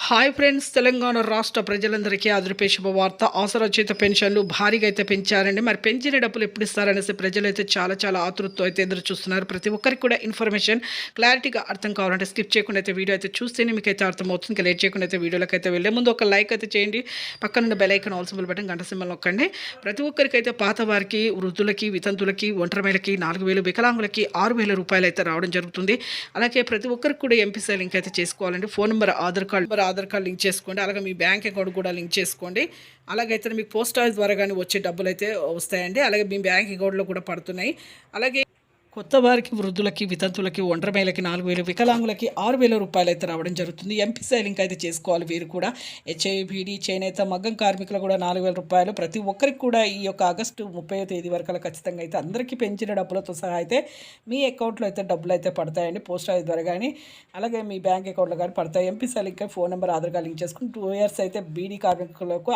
Hi friends, Telangana రాష్ట్ర ప్రజలందరికీ అదిరిపే శుభవార్త. ఆసరా చేత పెన్షన్లు భారీగా అయితే పెంచారండి. మరి పెంచిన డబ్బులు ఎప్పుడు ఇస్తారనేసి ప్రజలైతే చాలా ఆతృతతో అయితే ఎదురు చూస్తున్నారు. ప్రతి ఒక్కరికి కూడా ఇన్ఫర్మేషన్ క్లారిటీగా అర్థం కావాలంటే స్కిప్ చేయకుండా అయితే వీడియో అయితే చూస్తేనే మీకు అయితే అర్థమవుతుంది. ఇంకా లేట్ చేయకుండా అయితే వీడియోలోకి అయితే వెళ్ళే ముందు ఒక లైక్ అయితే చేయండి. పక్కనున్న bell icon all symbol button గంట సింబల్ నొక్కండి. ప్రతి ఒక్కరికైతే పాత వారికి, వృద్ధులకి, వితంతులకి, ఒంటరిమేలకి 4,000, వికలాంగులకి 6,000 రూపాయలు అయితే రావడం జరుగుతుంది. అలాగే ప్రతి ఒక్కరికి కూడా ఎంపీసీ లింక్ అయితే చేసుకోవాలండి. Phone number, Aadhaar card link చేసుకోండి. అలాగే మీ బ్యాంక్ అకౌంట్ కూడా లింక్ చేసుకోండి. అలాగైతే మీకు పోస్ట్ ఆఫీస్ ద్వారా కానీ వచ్చే డబ్బులు అయితే వస్తాయండి. అలాగే మీ బ్యాంక్ అకౌంట్లో కూడా పడుతున్నాయి. అలాగే కొత్త వారికి, వృద్ధులకి, వితంతులకి, ఒంటరిమేలకి 4,000, వికలాంగులకి 6,000 రూపాయలు అయితే రావడం జరుగుతుంది. ఎంపీసీ లింక్ అయితే చేసుకోవాలి. వీరు కూడా హెచ్ఐబీడీ, చేనేత, మగ్గం కార్మికులు కూడా 4,000 రూపాయలు. ప్రతి ఒక్కరికి కూడా ఈ యొక్క ఆగస్టు 30వ తేదీ వరకు ఖచ్చితంగా అయితే అందరికీ పెంచిన డబ్బులతో సహా అయితే మీ అకౌంట్లో అయితే డబ్బులు అయితే పడతాయండి. పోస్ట్ ఆఫీస్ ద్వారా కానీ అలాగే మీ బ్యాంక్ అకౌంట్లో కానీ పడతాయి. MPC link phone number, Aadhaar card link చేసుకుని 2 ఇయర్స్ అయితే బీడీ కార్మికులకు